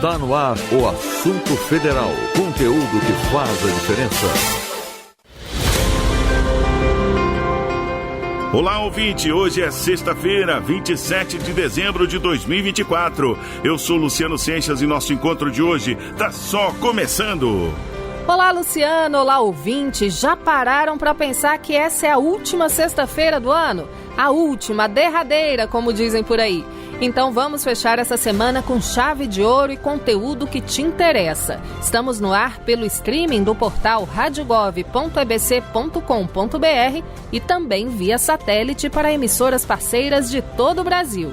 Está no ar o Assunto Federal, conteúdo que faz a diferença. Olá, ouvinte! Hoje é sexta-feira, 27 de dezembro de 2024. Eu sou Luciano Seixas e nosso encontro de hoje está só começando. Olá, Luciano! Olá, ouvinte! Já pararam para pensar que essa é a última sexta-feira do ano? A última, a derradeira, como dizem por aí. Então vamos fechar essa semana com chave de ouro e conteúdo que te interessa. Estamos no ar pelo streaming do portal radiogov.ebc.com.br e também via satélite para emissoras parceiras de todo o Brasil.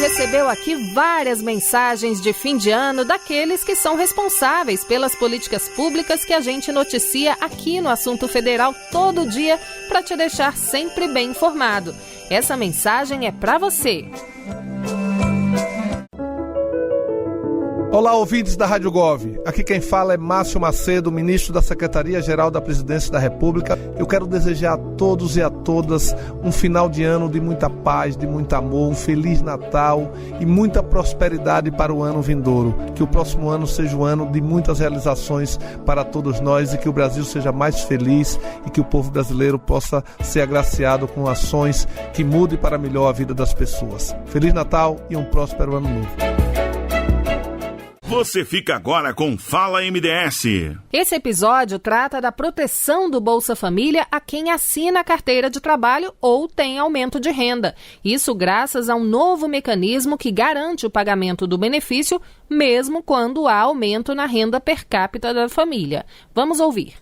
Recebeu aqui várias mensagens de fim de ano daqueles que são responsáveis pelas políticas públicas que a gente noticia aqui no Assunto Federal todo dia para te deixar sempre bem informado. Essa mensagem é para você. Olá, ouvintes da Rádio Gov. Aqui quem fala é Márcio Macedo, ministro da Secretaria-Geral da Presidência da República. Eu quero desejar a todos e a todas um final de ano de muita paz, de muito amor, um Feliz Natal e muita prosperidade para o ano vindouro. Que o próximo ano seja um ano de muitas realizações para todos nós e que o Brasil seja mais feliz e que o povo brasileiro possa ser agraciado com ações que mudem para melhor a vida das pessoas. Feliz Natal e um próspero ano novo. Você fica agora com Fala MDS. Esse episódio trata da proteção do Bolsa Família a quem assina a carteira de trabalho ou tem aumento de renda. Isso graças a um novo mecanismo que garante o pagamento do benefício, mesmo quando há aumento na renda per capita da família. Vamos ouvir.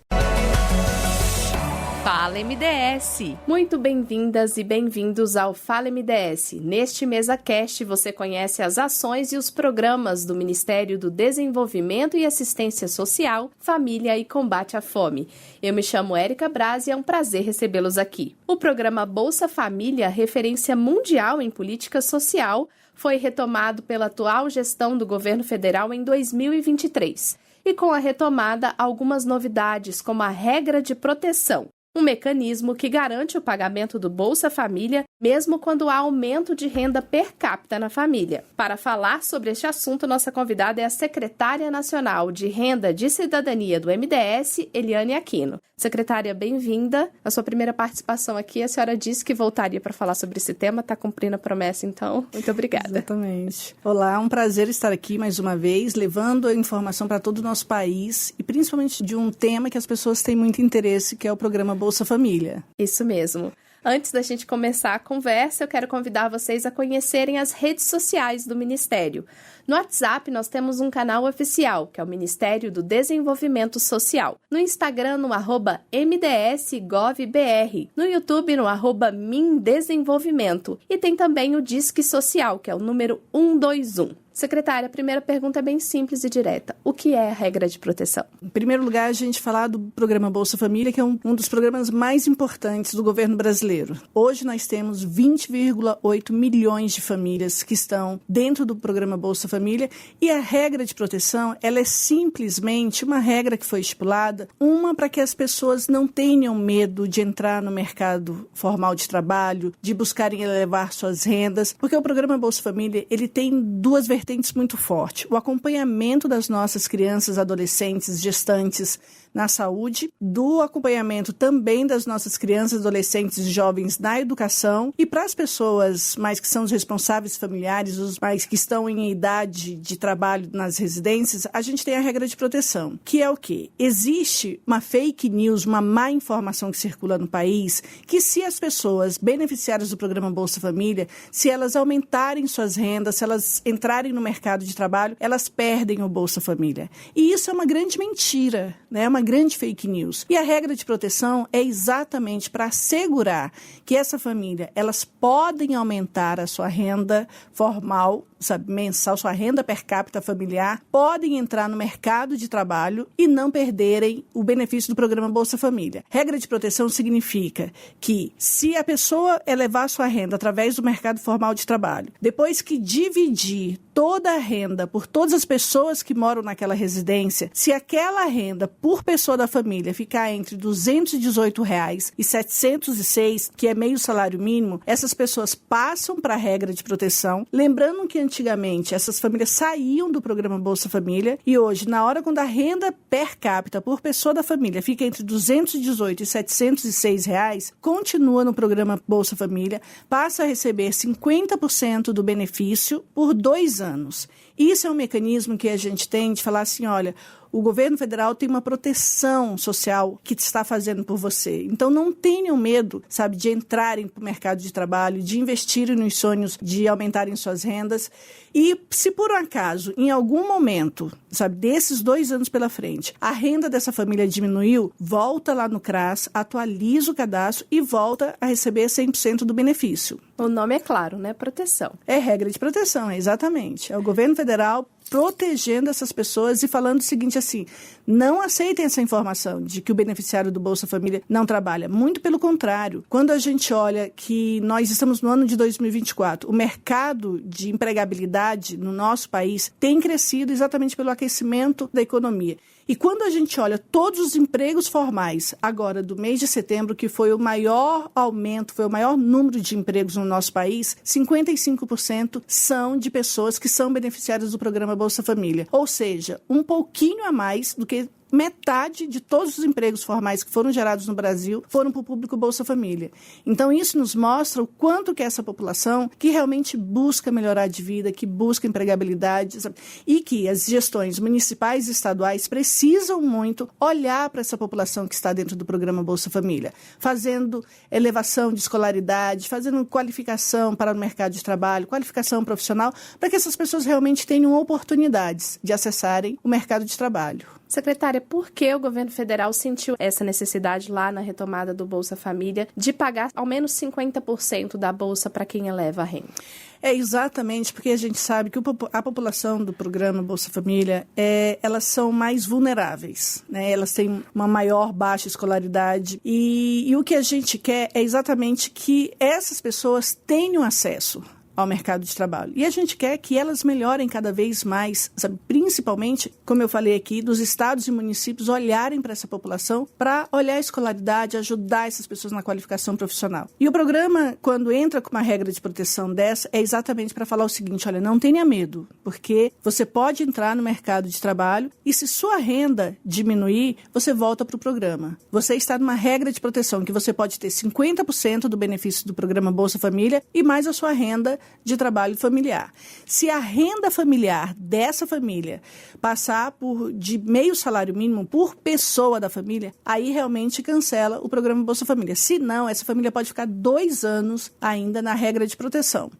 Fala MDS! Muito bem-vindas e bem-vindos ao Fala MDS. Neste MesaCast você conhece as ações e os programas do Ministério do Desenvolvimento e Assistência Social, Família e Combate à Fome. Eu me chamo Érica Braz e é um prazer recebê-los aqui. O programa Bolsa Família, referência mundial em política social, foi retomado pela atual gestão do governo federal em 2023. E com a retomada, algumas novidades, como a regra de proteção. Um mecanismo que garante o pagamento do Bolsa Família, mesmo quando há aumento de renda per capita na família. Para falar sobre este assunto, nossa convidada é a secretária nacional de Renda de Cidadania do MDS, Eliane Aquino. Secretária, bem-vinda. A sua primeira participação aqui, a senhora disse que voltaria para falar sobre esse tema. Está cumprindo a promessa, então? Muito obrigada. Exatamente. Olá, um prazer estar aqui mais uma vez, levando a informação para todo o nosso país e principalmente de um tema que as pessoas têm muito interesse, que é o programa Bolsa Família. Isso mesmo. Antes da gente começar a conversa, eu quero convidar vocês a conhecerem as redes sociais do Ministério. No WhatsApp, nós temos um canal oficial, que é o Ministério do Desenvolvimento Social. No Instagram, no @MDSGovBR. No YouTube, no @MinDesenvolvimento. E tem também o Disque Social, que é o número 121. Secretária, a primeira pergunta é bem simples e direta. O que é a regra de proteção? Em primeiro lugar, a gente falar do programa Bolsa Família, que é um dos programas mais importantes do governo brasileiro. Hoje nós temos 20,8 milhões de famílias que estão dentro do programa Bolsa Família e a regra de proteção, ela é simplesmente uma regra que foi estipulada, para que as pessoas não tenham medo de entrar no mercado formal de trabalho, de buscarem elevar suas rendas, porque o programa Bolsa Família, ele tem duas vertentes muito forte. O acompanhamento das nossas crianças, adolescentes, gestantes na saúde, do acompanhamento também das nossas crianças, adolescentes e jovens na educação e para as pessoas mais que são os responsáveis familiares, os mais que estão em idade de trabalho nas residências, a gente tem a regra de proteção, que é o quê? Existe uma fake news, uma má informação que circula no país, que se as pessoas beneficiárias do programa Bolsa Família, se elas aumentarem suas rendas, se elas entrarem no mercado de trabalho, elas perdem o Bolsa Família. E isso é uma grande mentira, né? Uma grande fake news. E a regra de proteção é exatamente para assegurar que essa família, elas podem aumentar a sua renda formal, mensal, sua renda per capita familiar, podem entrar no mercado de trabalho e não perderem o benefício do programa Bolsa Família. Regra de proteção significa que se a pessoa elevar sua renda através do mercado formal de trabalho, depois que dividir toda a renda por todas as pessoas que moram naquela residência, se aquela renda por pessoa da família ficar entre R$ 218,00 e R$ 706, que é meio salário mínimo, essas pessoas passam para a regra de proteção. Lembrando que antigamente essas famílias saíam do programa Bolsa Família e hoje, na hora quando a renda per capita por pessoa da família fica entre R$ 218 e R$ 706, continua no programa Bolsa Família, passa a receber 50% do benefício por 2 anos. Isso é um mecanismo que a gente tem de falar assim, olha, o governo federal tem uma proteção social que está fazendo por você. Então, não tenham medo, sabe, de entrarem para o mercado de trabalho, de investirem nos sonhos, de aumentarem suas rendas. E se por um acaso, em algum momento, sabe, desses 2 anos pela frente, a renda dessa família diminuiu, volta lá no CRAS, atualiza o cadastro e volta a receber 100% do benefício. O nome é claro, né? Proteção. É regra de proteção, exatamente. É o governo federal protegendo essas pessoas e falando o seguinte assim, não aceitem essa informação de que o beneficiário do Bolsa Família não trabalha. Muito pelo contrário. Quando a gente olha que nós estamos no ano de 2024, o mercado de empregabilidade no nosso país tem crescido exatamente pelo aquecimento da economia. E quando a gente olha todos os empregos formais, agora do mês de setembro, que foi o maior aumento, foi o maior número de empregos no nosso país, 55% são de pessoas que são beneficiárias do programa Bolsa Família. Ou seja, um pouquinho a mais do que metade de todos os empregos formais que foram gerados no Brasil foram para o público Bolsa Família. Então, isso nos mostra o quanto que essa população que realmente busca melhorar de vida, que busca empregabilidade, sabe? E que as gestões municipais e estaduais precisam muito olhar para essa população que está dentro do programa Bolsa Família, fazendo elevação de escolaridade, fazendo qualificação para o mercado de trabalho, qualificação profissional, para que essas pessoas realmente tenham oportunidades de acessarem o mercado de trabalho. Secretária, por que o governo federal sentiu essa necessidade lá na retomada do Bolsa Família de pagar ao menos 50% da bolsa para quem eleva a renda? É exatamente porque a gente sabe que a população do programa Bolsa Família, elas são mais vulneráveis, né? Elas têm uma maior baixa escolaridade e o que a gente quer é exatamente que essas pessoas tenham acesso ao mercado de trabalho. E a gente quer que elas melhorem cada vez mais, sabe? Principalmente, como eu falei aqui, dos estados e municípios olharem para essa população, para olhar a escolaridade, ajudar essas pessoas na qualificação profissional. E o programa, quando entra com uma regra de proteção dessa, é exatamente para falar o seguinte, olha, não tenha medo, porque você pode entrar no mercado de trabalho e se sua renda diminuir, você volta para o programa. Você está numa regra de proteção que você pode ter 50% do benefício do programa Bolsa Família e mais a sua renda de trabalho familiar. Se a renda familiar dessa família passar de meio salário mínimo por pessoa da família, aí realmente cancela o programa Bolsa Família. Se não, essa família pode ficar 2 anos ainda na regra de proteção.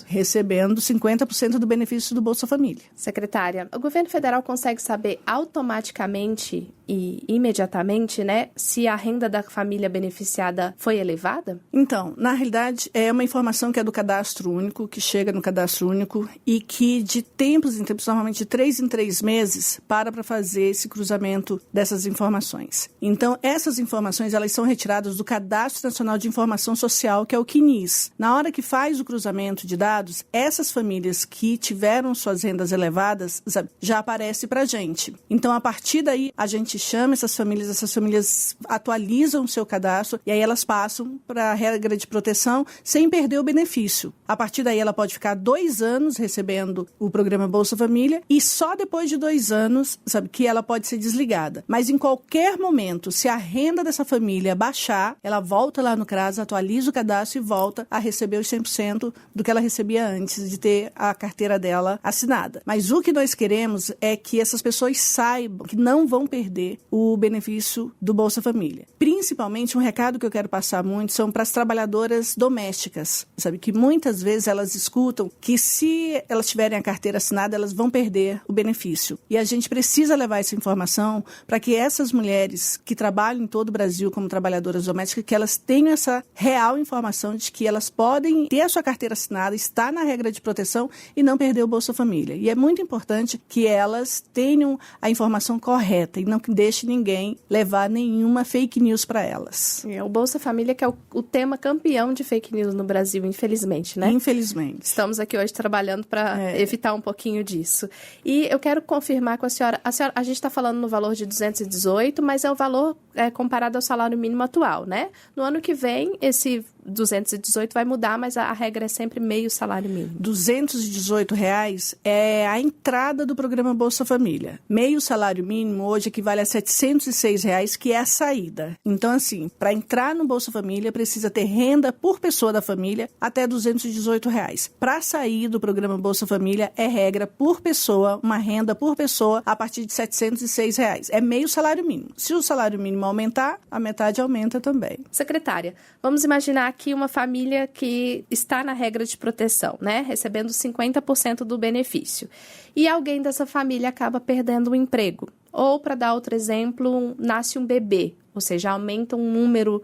Recebendo 50% do benefício do Bolsa Família. Secretária, o governo federal consegue saber automaticamente e imediatamente, né, se a renda da família beneficiada foi elevada? Então, na realidade, é uma informação que é do cadastro único, que chega no cadastro único e que de tempos em tempos, normalmente de 3 em 3 meses, para fazer esse cruzamento dessas informações. Então, essas informações, elas são retiradas do Cadastro Nacional de Informação Social, que é o CNIS. Na hora que faz o cruzamento de dados, essas famílias que tiveram suas rendas elevadas, já aparece para a gente. Então, a partir daí, a gente chama essas famílias atualizam o seu cadastro e aí elas passam para a regra de proteção sem perder o benefício. A partir daí, ela pode ficar 2 anos recebendo o programa Bolsa Família e só depois de 2 anos, que ela pode ser desligada. Mas em qualquer momento, se a renda dessa família baixar, ela volta lá no CRAS, atualiza o cadastro e volta a receber os 100% do que ela recebia antes de ter a carteira dela assinada. Mas o que nós queremos é que essas pessoas saibam que não vão perder o benefício do Bolsa Família. Principalmente, um recado que eu quero passar muito são para as trabalhadoras domésticas, que muitas vezes elas escutam que se elas tiverem a carteira assinada, elas vão perder o benefício. E a gente precisa levar essa informação para que essas mulheres que trabalham em todo o Brasil como trabalhadoras domésticas, que elas tenham essa real informação de que elas podem ter a sua carteira assinada, estar na regra de proteção e não perder o Bolsa Família. E é muito importante que elas tenham a informação correta e deixe ninguém levar nenhuma fake news para elas. O Bolsa Família que é o tema campeão de fake news no Brasil, infelizmente, né? Infelizmente. Estamos aqui hoje trabalhando para evitar um pouquinho disso. E eu quero confirmar com a senhora, a gente está falando no valor de 218, mas é o valor comparado ao salário mínimo atual, né? No ano que vem, esse 218 vai mudar, mas a regra é sempre meio salário mínimo. R$218 é a entrada do programa Bolsa Família. Meio salário mínimo hoje equivale a R$706, que é a saída. Então, assim, para entrar no Bolsa Família, precisa ter renda por pessoa da família até R$218. Para sair do programa Bolsa Família, é regra por pessoa, uma renda por pessoa a partir de R$706. É meio salário mínimo. Se o salário mínimo aumentar, a metade aumenta também. Secretária, vamos imaginar aqui uma família que está na regra de proteção, né? Recebendo 50% do benefício. E alguém dessa família acaba perdendo o emprego. Ou, para dar outro exemplo, nasce um bebê. Ou seja, aumenta um número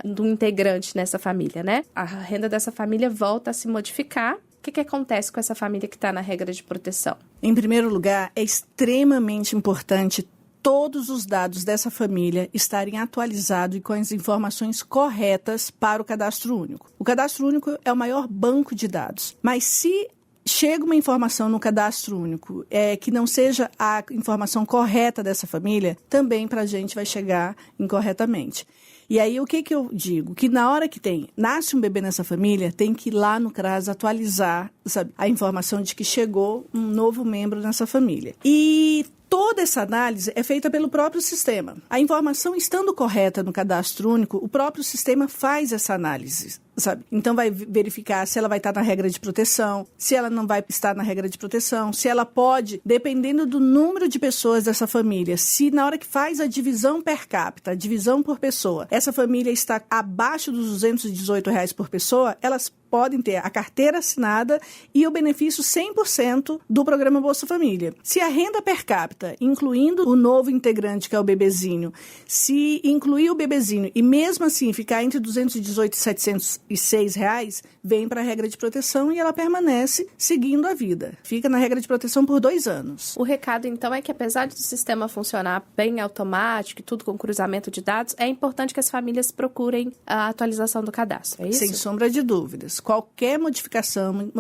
do integrante nessa família, né? A renda dessa família volta a se modificar. O que acontece com essa família que está na regra de proteção? Em primeiro lugar, é extremamente importante todos os dados dessa família estarem atualizados e com as informações corretas para o Cadastro Único. O Cadastro Único é o maior banco de dados, mas se chega uma informação no Cadastro Único que não seja a informação correta dessa família, também para a gente vai chegar incorretamente. E aí, o que eu digo? Que na hora que nasce um bebê nessa família, tem que ir lá no CRAS atualizar, sabe, a informação de que chegou um novo membro nessa família. E toda essa análise é feita pelo próprio sistema. A informação estando correta no Cadastro Único, o próprio sistema faz essa análise, sabe? Então vai verificar se ela vai estar na regra de proteção, se ela não vai estar na regra de proteção, se ela pode, dependendo do número de pessoas dessa família, se na hora que faz a divisão per capita, a divisão por pessoa, essa família está abaixo dos R$218 por pessoa, elas podem ter a carteira assinada e o benefício 100% do programa Bolsa Família. Se a renda per capita, incluindo o novo integrante, que é o bebezinho, se incluir o bebezinho e mesmo assim ficar entre R$218 e R$706, vem para a regra de proteção e ela permanece seguindo a vida. Fica na regra de proteção por 2 anos. O recado, então, é que apesar do sistema funcionar bem automático e tudo com cruzamento de dados, é importante que as famílias procurem a atualização do cadastro, é isso? Sem sombra de dúvidas. Qualquer modificação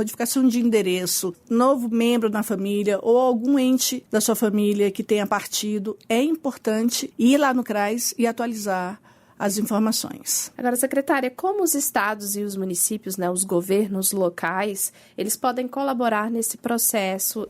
de endereço, novo membro na família ou algum ente da sua família que tenha partido, é importante ir lá no CRAS e atualizar as informações. Agora, secretária, como os estados e os municípios, né, os governos locais, eles podem colaborar nesse processo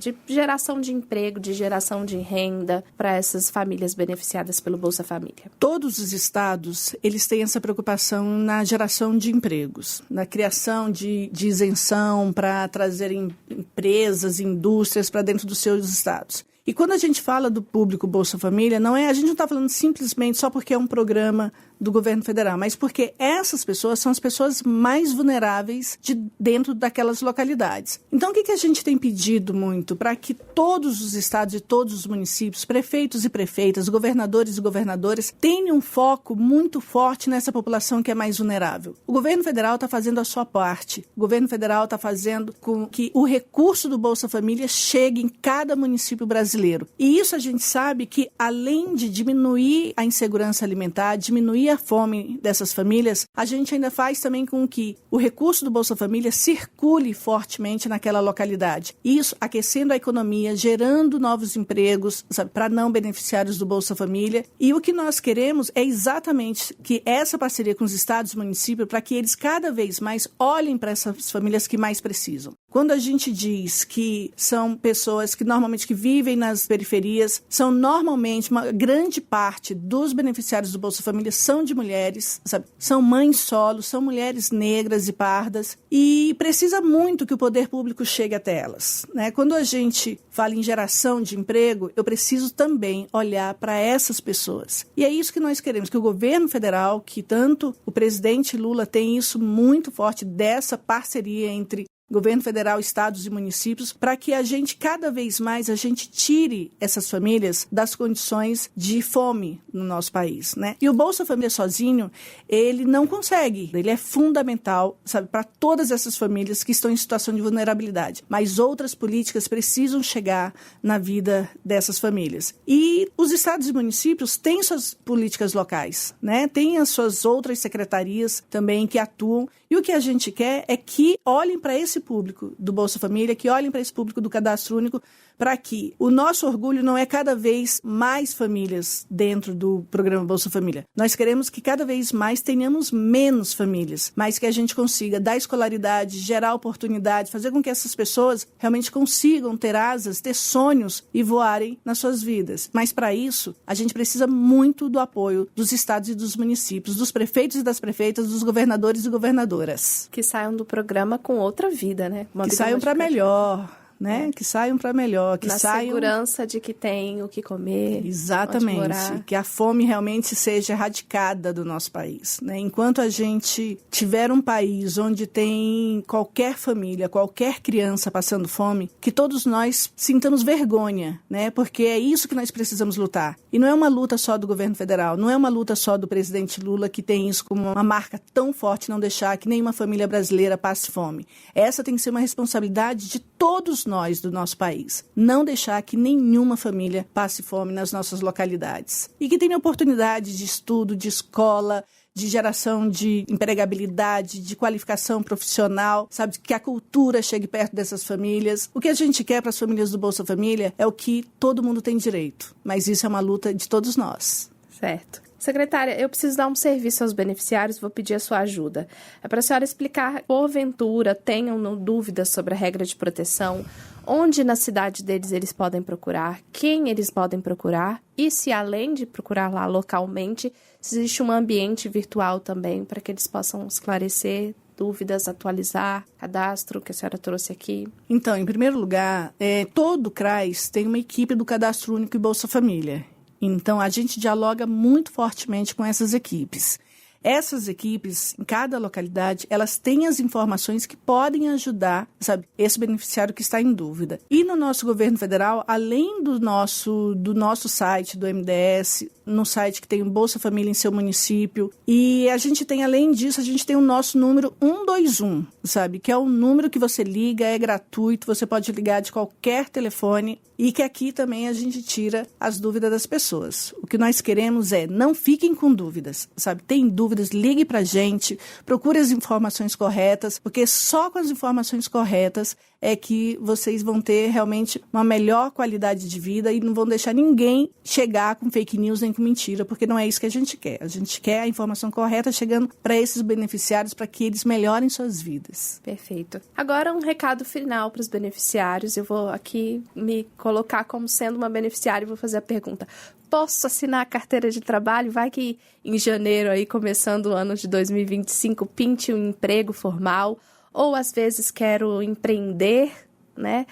de geração de emprego, de geração de renda para essas famílias beneficiadas pelo Bolsa Família? Todos os estados, eles têm essa preocupação na geração de empregos, na criação de isenção para trazer empresas, indústrias para dentro dos seus estados. E quando a gente fala do público Bolsa Família, a gente não está falando simplesmente só porque é um programa do governo federal, mas porque essas pessoas são as pessoas mais vulneráveis dentro daquelas localidades. Então, o que a gente tem pedido muito para que todos os estados e todos os municípios, prefeitos e prefeitas, governadores e governadoras, tenham um foco muito forte nessa população que é mais vulnerável. O governo federal está fazendo a sua parte. O governo federal está fazendo com que o recurso do Bolsa Família chegue em cada município brasileiro. E isso a gente sabe que, além de diminuir a insegurança alimentar, diminuir a fome dessas famílias, a gente ainda faz também com que o recurso do Bolsa Família circule fortemente naquela localidade. Isso aquecendo a economia, gerando novos empregos, para não beneficiários do Bolsa Família. E o que nós queremos é exatamente que essa parceria com os estados e municípios, para que eles cada vez mais olhem para essas famílias que mais precisam. Quando a gente diz que são pessoas que normalmente que vivem nas periferias, são normalmente uma grande parte dos beneficiários do Bolsa Família são de mulheres, são mães solo, são mulheres negras e pardas e precisa muito que o poder público chegue até elas, né? Quando a gente fala em geração de emprego, eu preciso também olhar para essas pessoas. E é isso que nós queremos, que o governo federal, que tanto o presidente Lula tem isso muito forte, dessa parceria entre governo federal, estados e municípios, para que cada vez mais, a gente tire essas famílias das condições de fome no nosso país, né? E o Bolsa Família sozinho, ele não consegue, ele é fundamental, sabe, para todas essas famílias que estão em situação de vulnerabilidade, mas outras políticas precisam chegar na vida dessas famílias. E os estados e municípios têm suas políticas locais, né? Tem as suas outras secretarias também que atuam, e o que a gente quer é que olhem para esse público do Bolsa Família, que olhem para esse público do Cadastro Único, para que o nosso orgulho não é cada vez mais famílias dentro do programa Bolsa Família. Nós queremos que cada vez mais tenhamos menos famílias, mas que a gente consiga dar escolaridade, gerar oportunidade, fazer com que essas pessoas realmente consigam ter asas, ter sonhos e voarem nas suas vidas. Mas para isso, a gente precisa muito do apoio dos estados e dos municípios, dos prefeitos e das prefeitas, dos governadores e governadoras. Que saiam do programa com outra vida, né? Que saiam para melhor. Né? Que saiam para melhor, que na saiam... segurança de que tem o que comer. Exatamente, que a fome realmente seja erradicada do nosso país, né? Enquanto a gente tiver um país onde tem qualquer família, qualquer criança passando fome, que todos nós sintamos vergonha, né? Porque é isso que nós precisamos lutar. E não é uma luta só do governo federal, não é uma luta só do presidente Lula, que tem isso como uma marca tão forte, não deixar que nenhuma família brasileira passe fome. Essa tem que ser uma responsabilidade de todos nós do nosso país. Não deixar que nenhuma família passe fome nas nossas localidades. E que tenha oportunidade de estudo, de escola, de geração de empregabilidade, de qualificação profissional, sabe? Que a cultura chegue perto dessas famílias. O que a gente quer para as famílias do Bolsa Família é o que todo mundo tem direito. Mas isso é uma luta de todos nós. Certo. Secretária, eu preciso dar um serviço aos beneficiários, vou pedir a sua ajuda. É para a senhora explicar, porventura, tenham dúvidas sobre a regra de proteção, onde na cidade deles eles podem procurar, quem eles podem procurar e se, além de procurar lá localmente, se existe um ambiente virtual também para que eles possam esclarecer dúvidas, atualizar, cadastro que a senhora trouxe aqui. Então, em primeiro lugar, todo CRAS tem uma equipe do Cadastro Único e Bolsa Família. Então, a gente dialoga muito fortemente com essas equipes. Essas equipes, em cada localidade, elas têm as informações que podem ajudar, sabe, esse beneficiário que está em dúvida. E no nosso governo federal, além do nosso site, do MDS, no site que tem o Bolsa Família em seu município, e a gente tem, além disso, a gente tem o nosso número 121, sabe, que é um número que você liga, é gratuito, você pode ligar de qualquer telefone, e que aqui também a gente tira as dúvidas das pessoas. O que nós queremos é, não fiquem com dúvidas, sabe, tem dúvidas, ligue pra gente, procure as informações corretas, porque só com as informações corretas é que vocês vão ter realmente uma melhor qualidade de vida e não vão deixar ninguém chegar com fake news nem com mentira, porque não é isso que a gente quer. A gente quer a informação correta chegando para esses beneficiários para que eles melhorem suas vidas. Perfeito. Agora um recado final para os beneficiários. Eu vou aqui me colocar como sendo uma beneficiária e vou fazer a pergunta: posso assinar a carteira de trabalho? Vai que em janeiro, aí, começando o ano de 2025, pinte um emprego formal, ou às vezes quero empreender, né?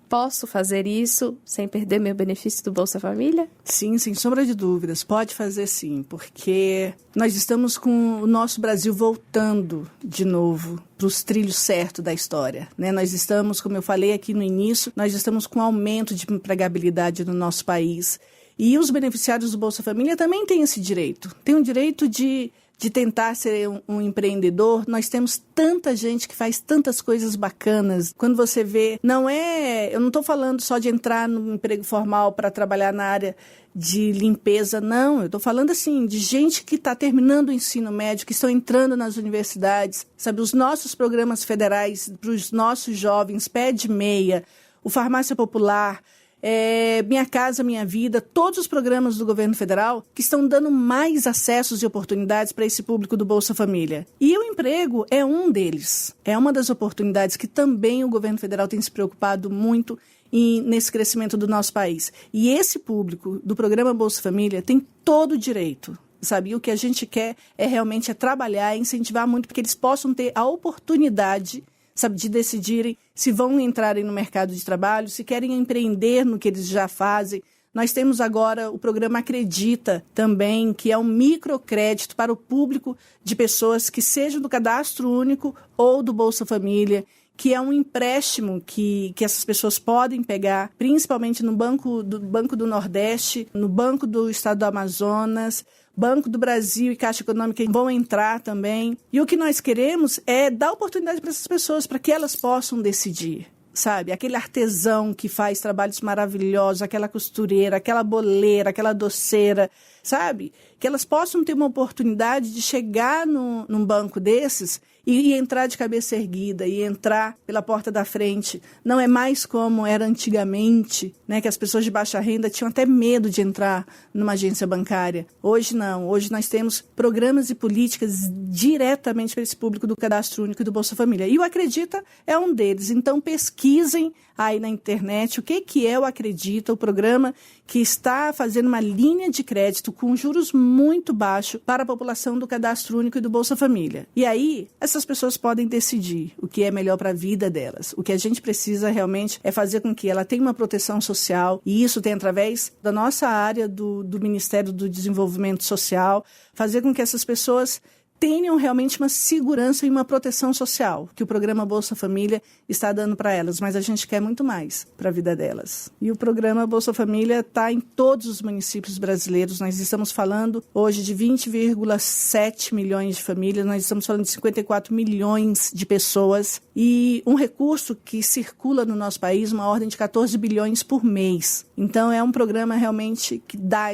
Posso fazer isso sem perder meu benefício do Bolsa Família? Sim, sem sombra de dúvidas, pode fazer sim, porque nós estamos com o nosso Brasil voltando de novo para os trilhos certos da história, né? Nós estamos, como eu falei aqui no início, nós estamos com um aumento de empregabilidade no nosso país. E os beneficiários do Bolsa Família também têm esse direito. Tem o direito de tentar ser um empreendedor. Nós temos tanta gente que faz tantas coisas bacanas. Quando você vê, eu não estou falando só de entrar no emprego formal para trabalhar na área de limpeza, não. Eu estou falando assim, de gente que está terminando o ensino médio, que estão entrando nas universidades, sabe? Os nossos programas federais para os nossos jovens, Pé de Meia, o Farmácia Popular, Minha Casa Minha Vida, todos os programas do governo federal que estão dando mais acessos e oportunidades para esse público do Bolsa Família. E o emprego é um deles. É uma das oportunidades que também o governo federal tem se preocupado muito nesse crescimento do nosso país. E esse público do programa Bolsa Família tem todo o direito, sabe? E o que a gente quer é realmente trabalhar e incentivar muito para que eles possam ter a oportunidade, sabe, de decidirem se vão entrarem no mercado de trabalho, se querem empreender no que eles já fazem. Nós temos agora o programa Acredita também, que é um microcrédito para o público de pessoas que sejam do Cadastro Único ou do Bolsa Família, que é um empréstimo que essas pessoas podem pegar, principalmente no Banco do Nordeste, no Banco do Estado do Amazonas, Banco do Brasil e Caixa Econômica vão entrar também. E o que nós queremos é dar oportunidade para essas pessoas, para que elas possam decidir. Sabe, aquele artesão que faz trabalhos maravilhosos, aquela costureira, aquela boleira, aquela doceira, sabe? Que elas possam ter uma oportunidade de chegar num banco desses e entrar de cabeça erguida, e entrar pela porta da frente. Não é mais como era antigamente, né, que as pessoas de baixa renda tinham até medo de entrar numa agência bancária. Hoje não. Hoje nós temos programas e políticas diretamente para esse público do Cadastro Único e do Bolsa Família. E o Acredita é um deles. Então pesquisem aí na internet o que é o Acredita, o programa que está fazendo uma linha de crédito com juros muito baixos para a população do Cadastro Único e do Bolsa Família. E aí, essas pessoas podem decidir o que é melhor para a vida delas. O que a gente precisa realmente é fazer com que ela tenha uma proteção social, e isso tem através da nossa área do Ministério do Desenvolvimento Social, fazer com que essas pessoas tenham realmente uma segurança e uma proteção social que o programa Bolsa Família está dando para elas, mas a gente quer muito mais para a vida delas. E o programa Bolsa Família está em todos os municípios brasileiros. Nós estamos falando hoje de 20,7 milhões de famílias, nós estamos falando de 54 milhões de pessoas e um recurso que circula no nosso país, uma ordem de 14 bilhões por mês. Então é um programa realmente que dá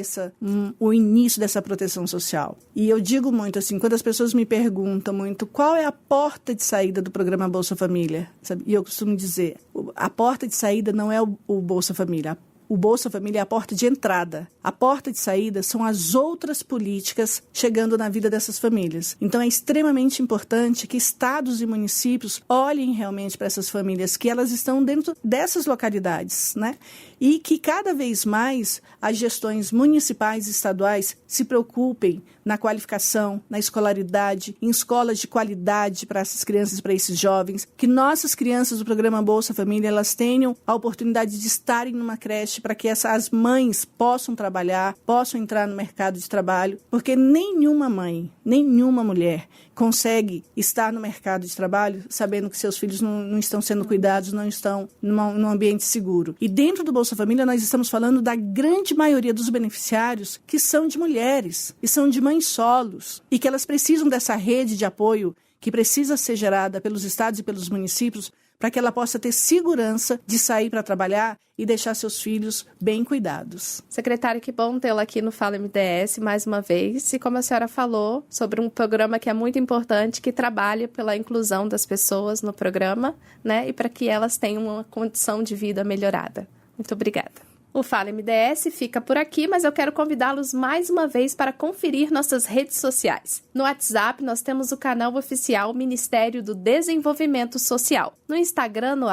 o início dessa proteção social. E eu digo muito assim, quando as pessoas me perguntam muito qual é a porta de saída do programa Bolsa Família, sabe? E eu costumo dizer, a porta de saída não é o Bolsa Família. O Bolsa Família é a porta de entrada. A porta de saída são as outras políticas chegando na vida dessas famílias. Então é extremamente importante que estados e municípios olhem realmente para essas famílias, que elas estão dentro dessas localidades, né? E que cada vez mais as gestões municipais e estaduais se preocupem na qualificação, na escolaridade, em escolas de qualidade para essas crianças, para esses jovens, que nossas crianças do programa Bolsa Família, elas tenham a oportunidade de estarem numa creche para que as mães possam trabalhar, possam entrar no mercado de trabalho, porque nenhuma mãe, nenhuma mulher consegue estar no mercado de trabalho sabendo que seus filhos não estão sendo cuidados, não estão num ambiente seguro. E dentro do Bolsa Família nós estamos falando da grande maioria dos beneficiários que são de mulheres, e são de mães solos, e que elas precisam dessa rede de apoio que precisa ser gerada pelos estados e pelos municípios para que ela possa ter segurança de sair para trabalhar e deixar seus filhos bem cuidados. Secretária, que bom tê-la aqui no Fala MDS mais uma vez. E como a senhora falou, sobre um programa que é muito importante, que trabalha pela inclusão das pessoas no programa, né? E para que elas tenham uma condição de vida melhorada. Muito obrigada. O Fala MDS fica por aqui, mas eu quero convidá-los mais uma vez para conferir nossas redes sociais. No WhatsApp, nós temos o canal oficial Ministério do Desenvolvimento Social. No Instagram, no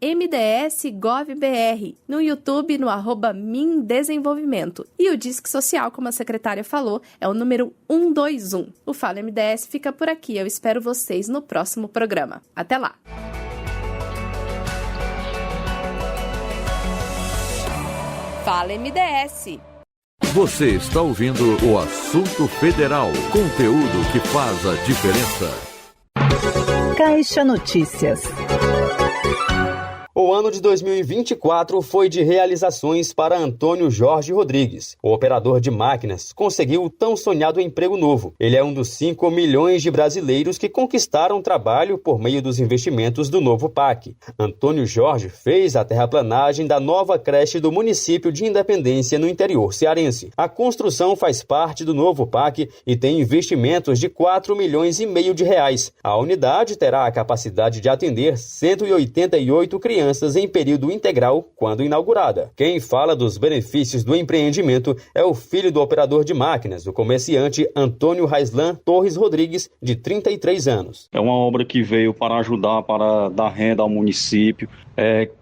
@MDSGovBR. No YouTube, no @MinDesenvolvimento. E o Disque Social, como a secretária falou, é o número 121. O Fala MDS fica por aqui. Eu espero vocês no próximo programa. Até lá! Fala MDS. Você está ouvindo o Assunto Federal, conteúdo que faz a diferença. Caixa Notícias. O ano de 2024 foi de realizações para Antônio Jorge Rodrigues. O operador de máquinas conseguiu o tão sonhado emprego novo. Ele é um dos 5 milhões de brasileiros que conquistaram trabalho por meio dos investimentos do novo PAC. Antônio Jorge fez a terraplanagem da nova creche do município de Independência, no interior cearense. A construção faz parte do novo PAC e tem investimentos de 4,5 milhões de reais. A unidade terá a capacidade de atender 188 crianças em período integral quando inaugurada. Quem fala dos benefícios do empreendimento é o filho do operador de máquinas, o comerciante Antônio Raislan Torres Rodrigues, de 33 anos. É uma obra que veio para ajudar, para dar renda ao município.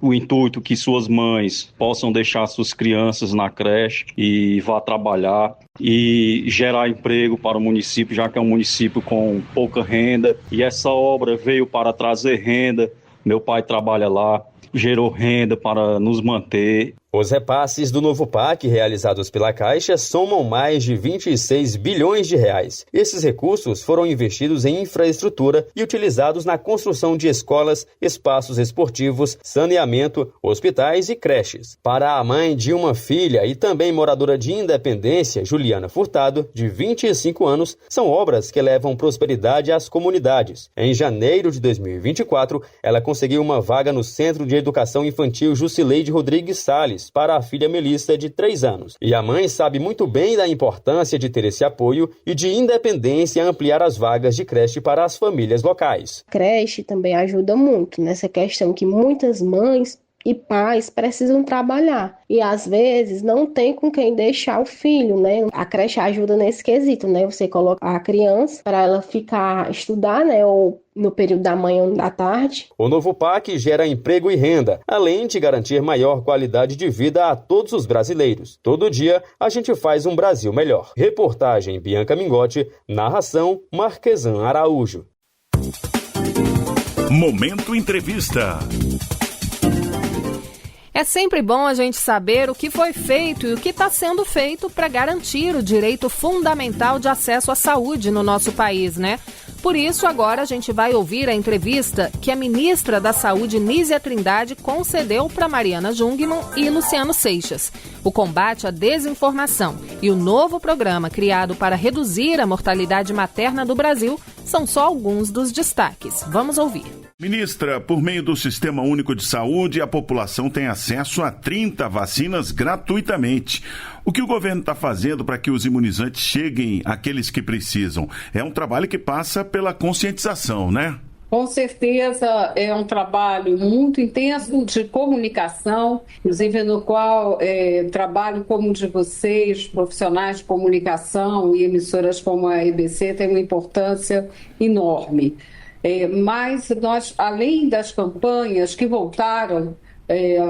O intuito que suas mães possam deixar suas crianças na creche e vá trabalhar e gerar emprego para o município, já que é um município com pouca renda. E essa obra veio para trazer renda. Meu pai trabalha lá, gerou renda para nos manter. Os repasses do novo PAC realizados pela Caixa somam mais de 26 bilhões de reais. Esses recursos foram investidos em infraestrutura e utilizados na construção de escolas, espaços esportivos, saneamento, hospitais e creches. Para a mãe de uma filha e também moradora de Independência, Juliana Furtado, de 25 anos, são obras que levam prosperidade às comunidades. Em janeiro de 2024, ela conseguiu uma vaga no Centro de Educação Infantil Jusileide Rodrigues Salles para a filha Melissa, de 3 anos. E a mãe sabe muito bem da importância de ter esse apoio e de Independência ampliar as vagas de creche para as famílias locais. A creche também ajuda muito nessa questão que muitas mães e pais precisam trabalhar e às vezes não tem com quem deixar o filho, né? A creche ajuda nesse quesito, né? Você coloca a criança para ela estudar, né? Ou no período da manhã ou da tarde. O novo PAC gera emprego e renda, além de garantir maior qualidade de vida a todos os brasileiros. Todo dia a gente faz um Brasil melhor. Reportagem Bianca Mingotti, narração Marquesan Araújo. Momento Entrevista. É sempre bom a gente saber o que foi feito e o que está sendo feito para garantir o direito fundamental de acesso à saúde no nosso país, né? Por isso, agora a gente vai ouvir a entrevista que a ministra da Saúde, Nízia Trindade, concedeu para Mariana Jungmann e Luciano Seixas. O combate à desinformação e o novo programa criado para reduzir a mortalidade materna do Brasil são só alguns dos destaques. Vamos ouvir. Ministra, por meio do Sistema Único de Saúde, a população tem acesso a 30 vacinas gratuitamente. O que o governo está fazendo para que os imunizantes cheguem àqueles que precisam? É um trabalho que passa pela conscientização, né? Com certeza é um trabalho muito intenso de comunicação, inclusive no qual trabalho como o de vocês, profissionais de comunicação e emissoras como a EBC, tem uma importância enorme. Mas nós, além das campanhas que voltaram,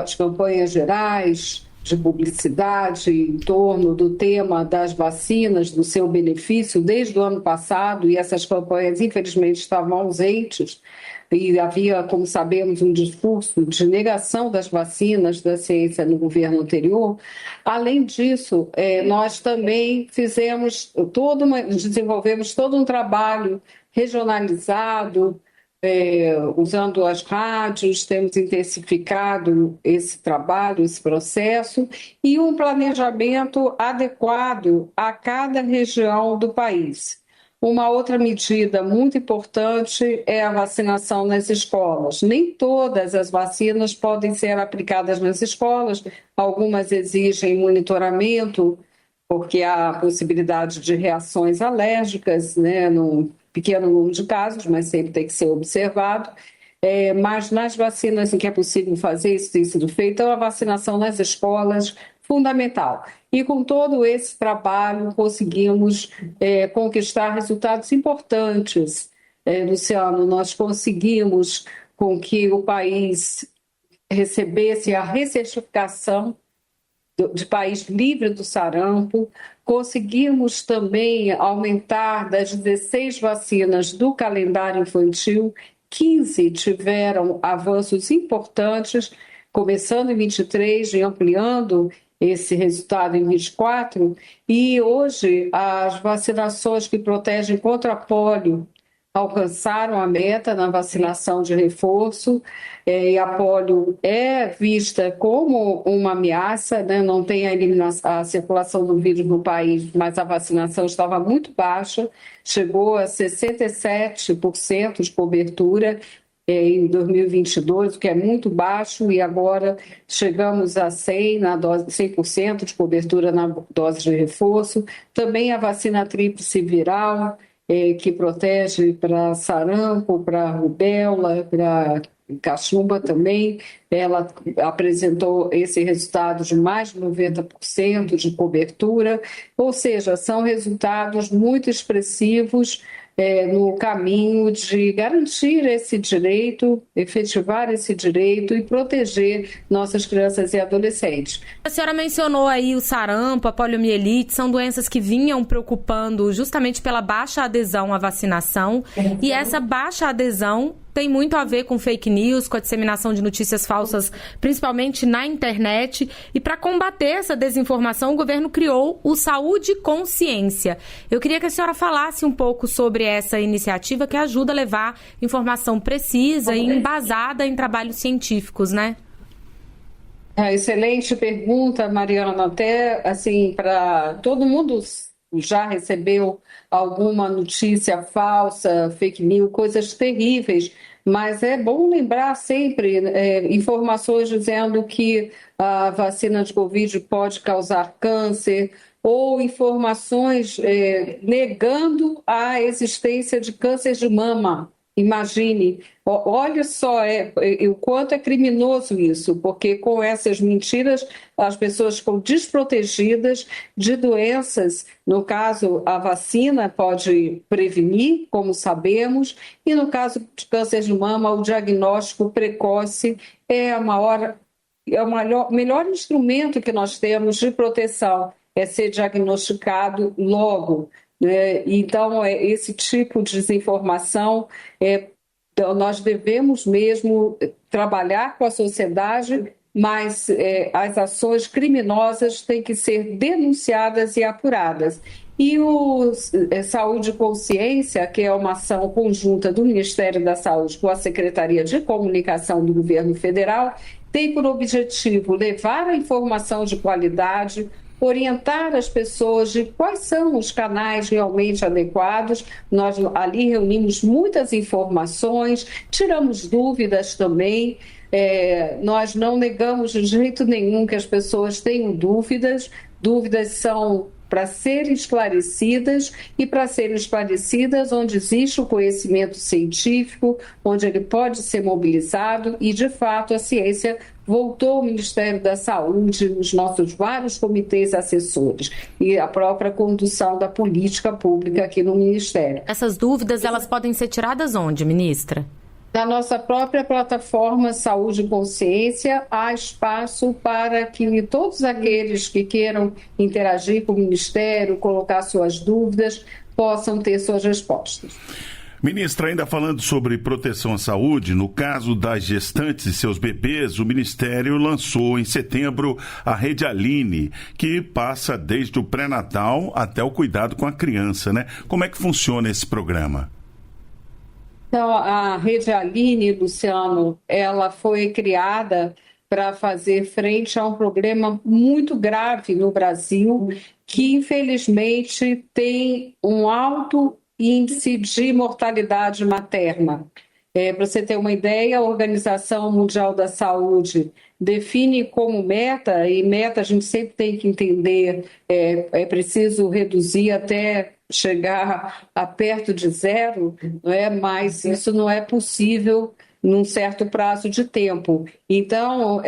as campanhas gerais de publicidade em torno do tema das vacinas, do seu benefício, desde o ano passado, e essas campanhas infelizmente estavam ausentes, e havia, como sabemos, um discurso de negação das vacinas da ciência no governo anterior. Além disso, nós também desenvolvemos todo um trabalho regionalizado, usando as rádios, temos intensificado esse trabalho, esse processo, e um planejamento adequado a cada região do país. Uma outra medida muito importante é a vacinação nas escolas. Nem todas as vacinas podem ser aplicadas nas escolas, algumas exigem monitoramento, porque há possibilidade de reações alérgicas, né, no pequeno número de casos, mas sempre tem que ser observado. Mas nas vacinas em que é possível fazer isso, tem sido feito. Então, a vacinação nas escolas, fundamental. E com todo esse trabalho, conseguimos conquistar resultados importantes. Luciano, nós conseguimos com que o país recebesse a recertificação de país livre do sarampo. Conseguimos também aumentar das 16 vacinas do calendário infantil, 15 tiveram avanços importantes, começando em 23 e ampliando esse resultado em 24. E hoje as vacinações que protegem contra a polio alcançaram a meta na vacinação de reforço, e a polio é vista como uma ameaça, né? Não tem a circulação do vírus no país, mas a vacinação estava muito baixa, chegou a 67% de cobertura em 2022, o que é muito baixo, e agora chegamos a 100% de cobertura na dose de reforço. Também a vacina tríplice viral, que protege para sarampo, para rubéola, para cachumba também. Ela apresentou esse resultado de mais de 90% de cobertura, ou seja, são resultados muito expressivos no caminho de garantir esse direito, efetivar esse direito e proteger nossas crianças e adolescentes. A senhora mencionou aí o sarampo, a poliomielite, são doenças que vinham preocupando justamente pela baixa adesão à vacinação, e essa baixa adesão tem muito a ver com fake news, com a disseminação de notícias falsas, principalmente na internet. E para combater essa desinformação, o governo criou o Saúde Consciência. Eu queria que a senhora falasse um pouco sobre essa iniciativa que ajuda a levar informação precisa e embasada em trabalhos científicos, né? Excelente pergunta, Mariana. Até, assim, para todo mundo já recebeu alguma notícia falsa, fake news, coisas terríveis, mas é bom lembrar sempre informações dizendo que a vacina de Covid pode causar câncer, ou informações negando a existência de câncer de mama. Imagine, olha só o quanto é criminoso isso, porque com essas mentiras as pessoas ficam desprotegidas de doenças. No caso, a vacina pode prevenir, como sabemos, e no caso de câncer de mama, o diagnóstico precoce é o melhor instrumento que nós temos de proteção, é ser diagnosticado logo. Então, esse tipo de desinformação, nós devemos mesmo trabalhar com a sociedade, mas as ações criminosas têm que ser denunciadas e apuradas. E o Saúde Consciência, que é uma ação conjunta do Ministério da Saúde com a Secretaria de Comunicação do Governo Federal, tem por objetivo levar a informação de qualidade, orientar as pessoas de quais são os canais realmente adequados. Nós ali reunimos muitas informações, tiramos dúvidas também. Nós não negamos de jeito nenhum que as pessoas tenham dúvidas. Dúvidas são para serem esclarecidas, e para serem esclarecidas onde existe o conhecimento científico, onde ele pode ser mobilizado, e de fato a ciência voltou ao Ministério da Saúde, nos nossos vários comitês assessores e a própria condução da política pública aqui no Ministério. Essas dúvidas, elas podem ser tiradas onde, ministra? Na nossa própria plataforma Saúde e Consciência, há espaço para que todos aqueles que queiram interagir com o Ministério, colocar suas dúvidas, possam ter suas respostas. Ministra, ainda falando sobre proteção à saúde, no caso das gestantes e seus bebês, o Ministério lançou em setembro a Rede Aline, que passa desde o pré-natal até o cuidado com a criança, né? Como é que funciona esse programa? Então, a Rede Aline, Luciano, ela foi criada para fazer frente a um problema muito grave no Brasil, que infelizmente tem um alto índice de mortalidade materna. Para você ter uma ideia, a Organização Mundial da Saúde define como meta, e meta a gente sempre tem que entender, é preciso reduzir até chegar a perto de zero, não é? Mas isso não é possível num certo prazo de tempo. Então,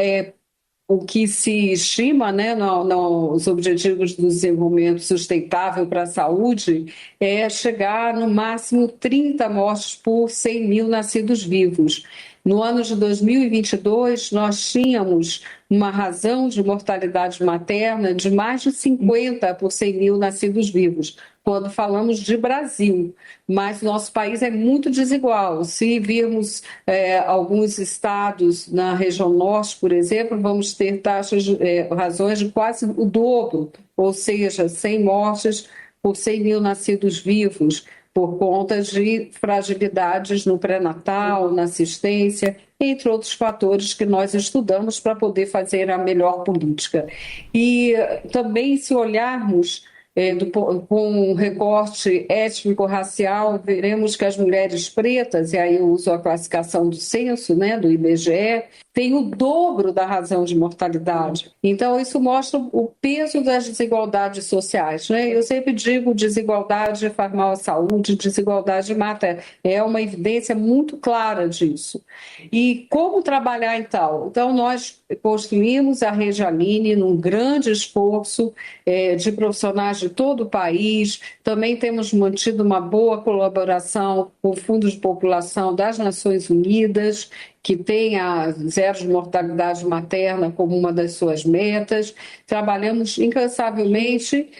o que se estima, né, nos Objetivos do Desenvolvimento Sustentável para a Saúde é chegar no máximo 30 mortes por 100 mil nascidos vivos. No ano de 2022, nós tínhamos uma razão de mortalidade materna de mais de 50 por 100 mil nascidos vivos, quando falamos de Brasil. Mas nosso país é muito desigual. Se virmos alguns estados na região norte, por exemplo, vamos ter taxas, razões de quase o dobro, ou seja, 100 mortes por 100 mil nascidos vivos, por conta de fragilidades no pré-natal, na assistência, entre outros fatores que nós estudamos para poder fazer a melhor política. E também, se olharmos com um recorte étnico-racial, veremos que as mulheres pretas, e aí eu uso a classificação do censo, né, do IBGE, tem o dobro da razão de mortalidade. Então, isso mostra o peso das desigualdades sociais, né? Eu sempre digo desigualdade faz mal à saúde, desigualdade mata. É uma evidência muito clara disso. E como trabalhar, então? Então, nós construímos a Rede Aline num grande esforço de profissionais de todo o país. Também temos mantido uma boa colaboração com o Fundo de População das Nações Unidas que tenha zero de mortalidade materna como uma das suas metas. Trabalhamos incansavelmente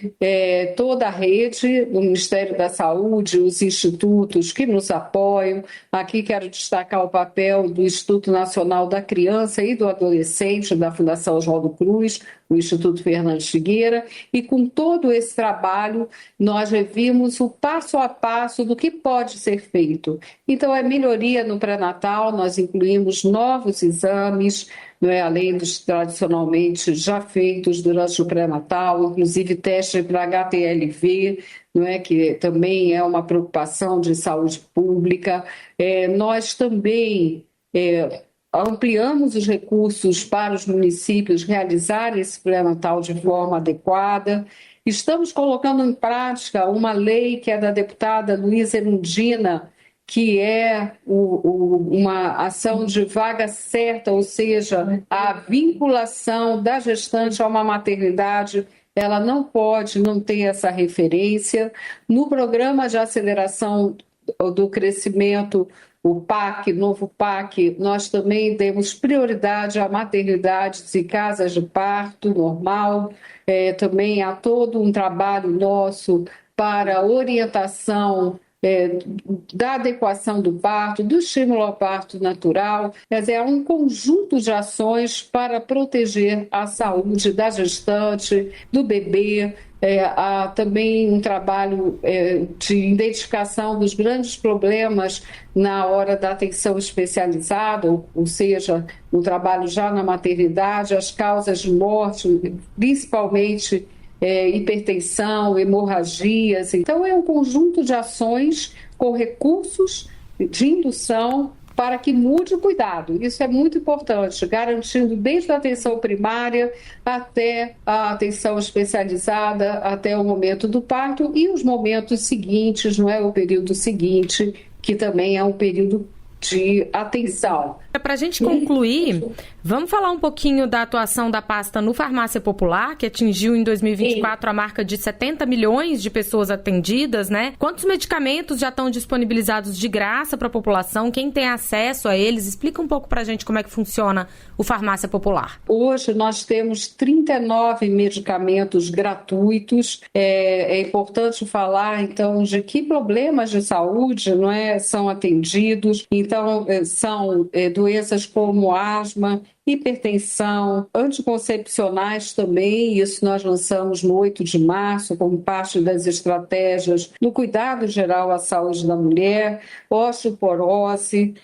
toda a rede, o Ministério da Saúde, os institutos que nos apoiam. Aqui quero destacar o papel do Instituto Nacional da Criança e do Adolescente, da Fundação Oswaldo Cruz, o Instituto Fernandes Figueira, e com todo esse trabalho nós revimos o passo a passo do que pode ser feito. Então, é melhoria no pré-natal, nós incluímos novos exames, além dos tradicionalmente já feitos durante o pré-natal, inclusive teste para HTLV, que também é uma preocupação de saúde pública. Nós também ampliamos os recursos para os municípios realizarem esse pré-natal de forma adequada. Estamos colocando em prática uma lei que é da deputada Luísa Erundina, que é uma ação de vaga certa, ou seja, a vinculação da gestante a uma maternidade, ela não pode não ter essa referência. No programa de aceleração do crescimento, o PAC, novo PAC, nós também demos prioridade a maternidades e casas de parto normal, também há todo um trabalho nosso para orientação da adequação do parto, do estímulo ao parto natural. Quer dizer, é um conjunto de ações para proteger a saúde da gestante, do bebê. Há também um trabalho de identificação dos grandes problemas na hora da atenção especializada, ou seja, no trabalho já na maternidade, as causas de morte, principalmente hipertensão, hemorragias. Então, é um conjunto de ações com recursos de indução para que mude o cuidado. Isso é muito importante, garantindo desde a atenção primária até a atenção especializada, até o momento do parto e os momentos seguintes, o período seguinte, que também é um período de atenção. Para a gente concluir, vamos falar um pouquinho da atuação da pasta no Farmácia Popular, que atingiu em 2024 a marca de 70 milhões de pessoas atendidas, né? Quantos medicamentos já estão disponibilizados de graça para a população? Quem tem acesso a eles? Explica um pouco para a gente como é que funciona o Farmácia Popular. Hoje nós temos 39 medicamentos gratuitos. É importante falar, então, de que problemas de saúde são atendidos. Então, são doenças como asma, hipertensão, anticoncepcionais também, isso nós lançamos no 8 de março como parte das estratégias no cuidado geral à saúde da mulher, osteoporose,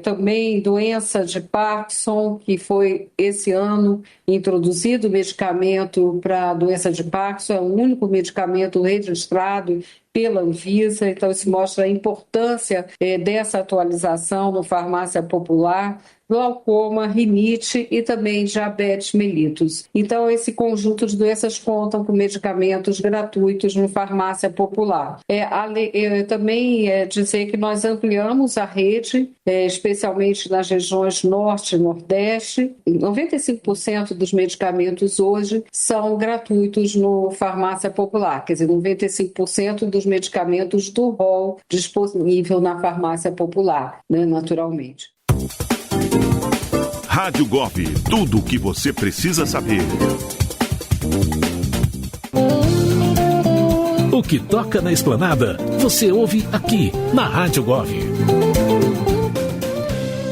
também doença de Parkinson, que foi esse ano introduzido o medicamento para a doença de Parkinson, é o único medicamento registrado pela Anvisa, então isso mostra a importância dessa atualização no Farmácia Popular, glaucoma, rinite e também diabetes mellitus. Então, esse conjunto de doenças contam com medicamentos gratuitos no Farmácia Popular. Também dizer que nós ampliamos a rede, especialmente nas regiões Norte e Nordeste. 95% dos medicamentos hoje são gratuitos no Farmácia Popular, quer dizer, 95% dos medicamentos do rol disponível na Farmácia Popular, naturalmente. Rádio Gov, tudo o que você precisa saber. O que toca na esplanada, você ouve aqui na Rádio Gov.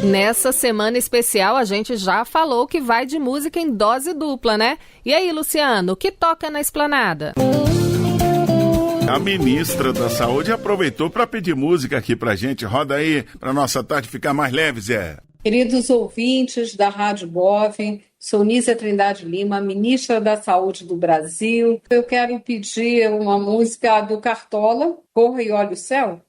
Nessa semana especial, a gente já falou que vai de música em dose dupla, né? E aí, Luciano, o que toca na esplanada? A ministra da Saúde aproveitou para pedir música aqui pra gente. Roda aí, pra nossa tarde ficar mais leve, Zé. Queridos ouvintes da Rádio Gov, sou Nízia Trindade Lima, ministra da Saúde do Brasil. Eu quero pedir uma música do Cartola, Corra e Olha o Céu.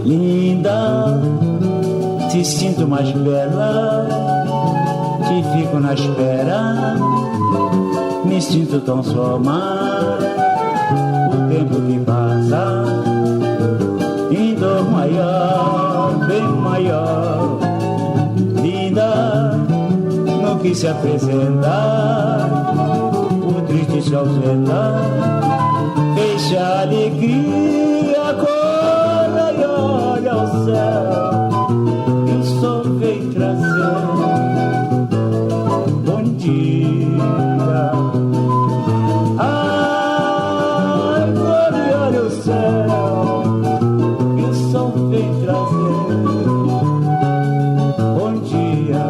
Linda, te sinto mais bela, que fico na espera, me sinto tão só amar, o tempo que passa, em dor maior, bem maior, linda, no quis se apresentar, o triste se ausentar, deixa a alegria, corra e olha ao céu, e o sol vem trazer bom dia. Ai, corra e olha o céu, e o sol vem trazer bom dia.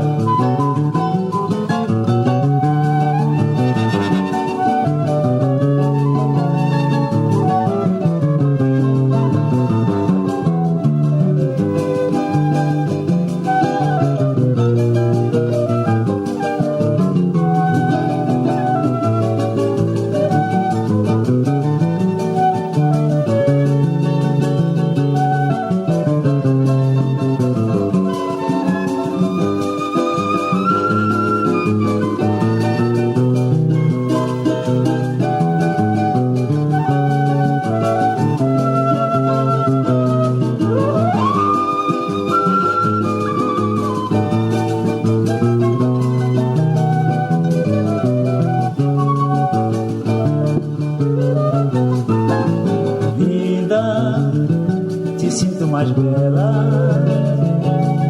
Mais bela,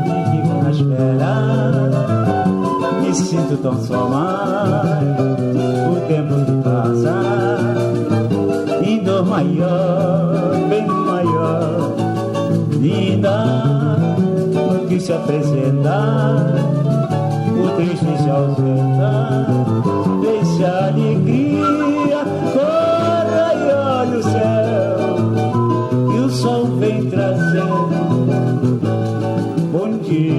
e fico na espera, me sinto tão só mais, o tempo que passa, em dor maior, bem maior, linda, não quis se apresentar, o triste se ausenta, deixa a alegria, corra e olha o céu, e o sol vem trazer bom dia.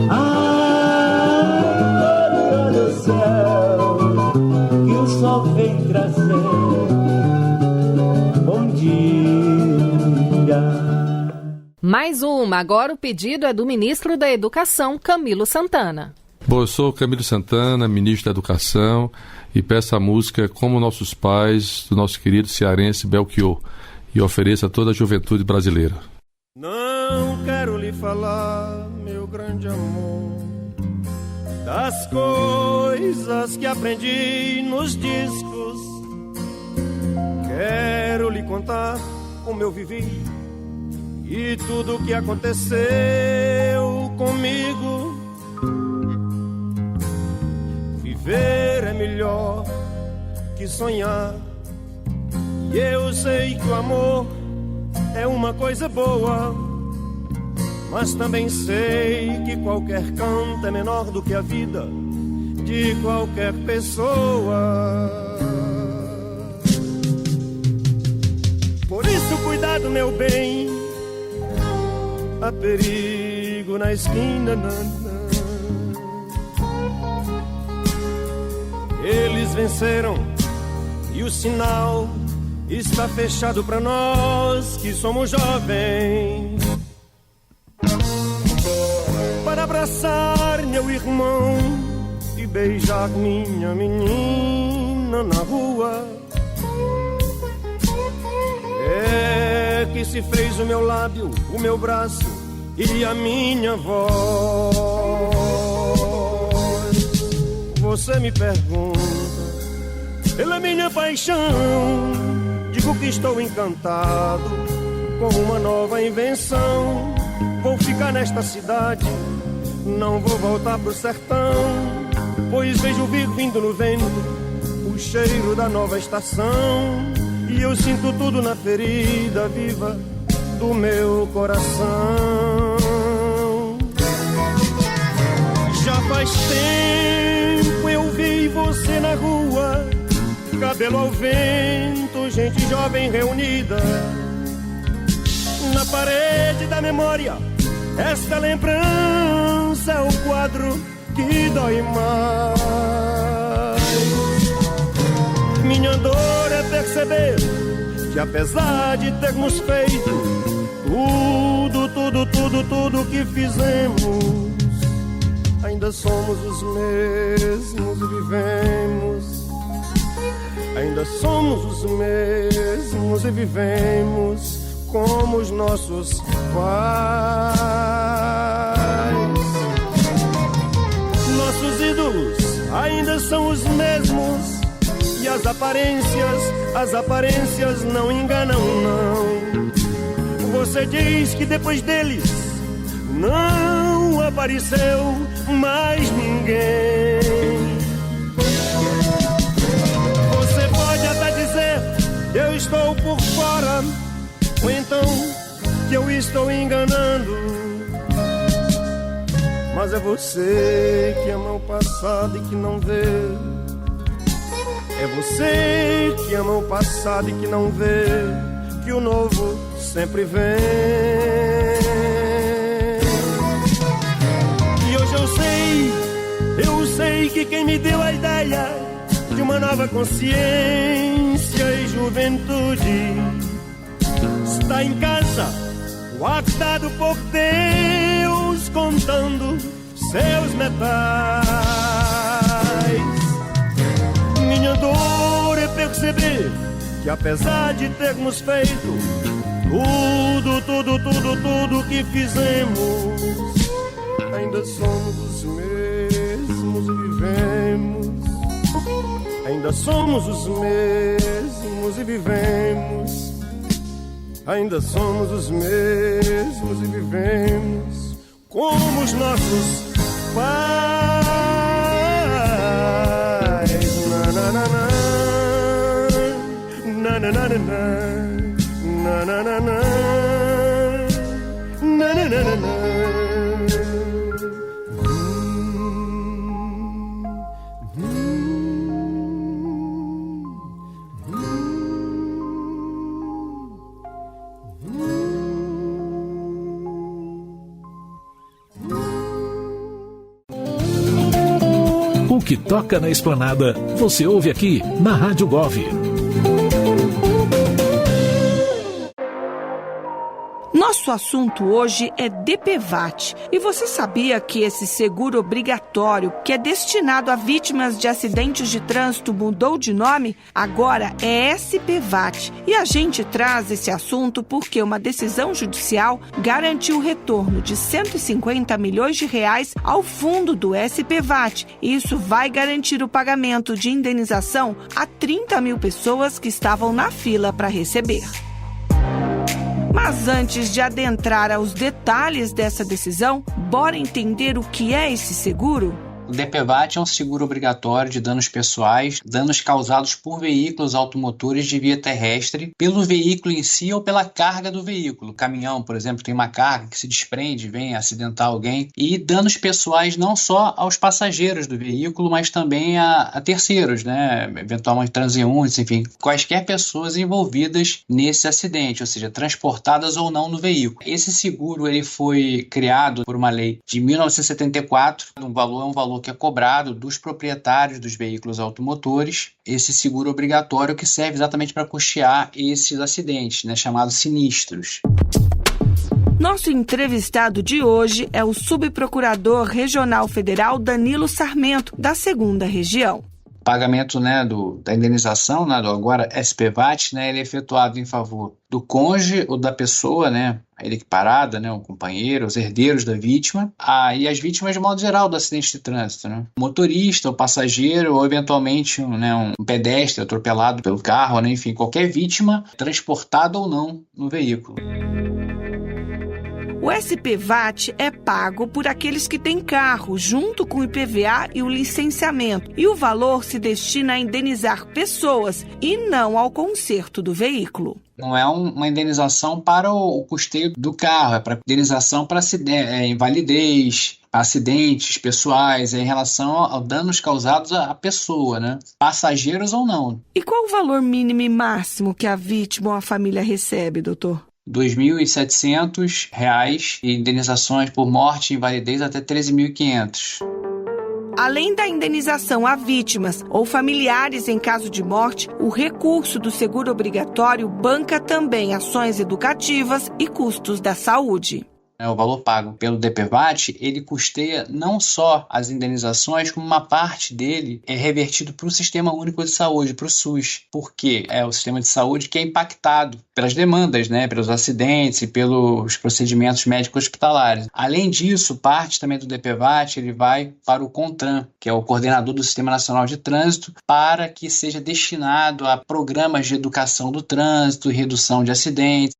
Ai, olha o céu, que o sol vem trazer bom dia. Mais uma, agora o pedido é do ministro da Educação, Camilo Santana. Bom, eu sou Camilo Santana, ministro da Educação, e peço a música Como Nossos Pais, do nosso querido cearense Belchior, e ofereço a toda a juventude brasileira. Não quero lhe falar, meu grande amor, das coisas que aprendi nos discos. Quero lhe contar como eu vivi e tudo o que aconteceu comigo. Viver é melhor que sonhar, e eu sei que o amor é uma coisa boa, mas também sei que qualquer canto é menor do que a vida de qualquer pessoa. Por isso cuidado, meu bem, há perigo na esquina. Eles venceram e o sinal está fechado para nós que somos jovens. Para abraçar meu irmão e beijar minha menina na rua, é que se fez o meu lábio, o meu braço e a minha voz. Você me pergunta pela minha paixão, digo que estou encantado com uma nova invenção. Vou ficar nesta cidade, não vou voltar pro sertão, pois vejo vir vindo no vento o cheiro da nova estação, e eu sinto tudo na ferida viva do meu coração. Já faz tempo eu vi você na rua, cabelo ao vento, gente jovem reunida. Na parede da memória, esta lembrança é o quadro que dói mais. Minha dor é perceber que apesar de termos feito tudo que fizemos, ainda somos os mesmos e vivemos. Ainda somos os mesmos e vivemos como os nossos pais. são os mesmos. E as aparências não enganam, não. Você diz que depois deles não apareceu mais ninguém. Você pode até dizer que eu estou por fora, ou então que eu estou enganando, mas é você que ama o passado e que não vê. É você que ama o passado e que não vê que o novo sempre vem. E hoje eu sei que quem me deu a ideia de uma nova consciência e juventude está em casa, guardado por Deus, contando seus metais. Minha dor é perceber que apesar de termos feito tudo que fizemos, ainda somos os mesmos e vivemos. Ainda somos os mesmos e vivemos. Ainda somos os mesmos e vivemos como os nossos pais. Na na na na na na na na na na na na na na na. O que toca na esplanada, você ouve aqui na Rádio Gov. Nosso assunto hoje é DPVAT. E você sabia que esse seguro obrigatório, que é destinado a vítimas de acidentes de trânsito, mudou de nome? Agora é SPVAT. E a gente traz esse assunto porque uma decisão judicial garantiu o retorno de R$150 milhões ao fundo do SPVAT. Isso vai garantir o pagamento de indenização a 30 mil pessoas que estavam na fila para receber. Mas antes de adentrar aos detalhes dessa decisão, bora entender o que é esse seguro? O DPVAT é um seguro obrigatório de danos pessoais, danos causados por veículos automotores de via terrestre, pelo veículo em si ou pela carga do veículo. O caminhão, por exemplo, tem uma carga que se desprende, vem acidentar alguém. E danos pessoais não só aos passageiros do veículo, mas também a terceiros, né? Eventualmente transeuntes, enfim, quaisquer pessoas envolvidas nesse acidente, ou seja, transportadas ou não no veículo. Esse seguro ele foi criado por uma lei de 1974, é um valor que é cobrado dos proprietários dos veículos automotores, esse seguro obrigatório que serve exatamente para custear esses acidentes, né, chamados sinistros. Nosso entrevistado de hoje é o subprocurador regional federal Danilo Sarmento, da 2ª Região. O pagamento, né, da indenização, né, do agora SPVAT, né, ele é efetuado em favor do cônjuge ou da pessoa, né, ele equiparada, né, o companheiro, os herdeiros da vítima, e as vítimas de modo geral do acidente de trânsito, né, o motorista, o passageiro ou eventualmente um pedestre atropelado pelo carro, né, enfim, qualquer vítima transportada ou não no veículo. O SPVAT é pago por aqueles que têm carro, junto com o IPVA e o licenciamento, e o valor se destina a indenizar pessoas e não ao conserto do veículo. Não é uma indenização para o custeio do carro, é para indenização para invalidez, acidentes pessoais, em relação a danos causados à pessoa, né? Passageiros ou não. E qual o valor mínimo e máximo que a vítima ou a família recebe, doutor? R$ 2.700 e indenizações por morte e invalidez até R$ 13.500. Além da indenização a vítimas ou familiares em caso de morte, o recurso do seguro obrigatório banca também ações educativas e custos da saúde. o valor pago pelo DPVAT, ele custeia não só as indenizações, como uma parte dele é revertido para o Sistema Único de Saúde, para o SUS, porque é o sistema de saúde que é impactado pelas demandas, né, pelos acidentes e pelos procedimentos médicos hospitalares. Além disso, parte também do DPVAT ele vai para o CONTRAN, que é o coordenador do Sistema Nacional de Trânsito, para que seja destinado a programas de educação do trânsito e redução de acidentes.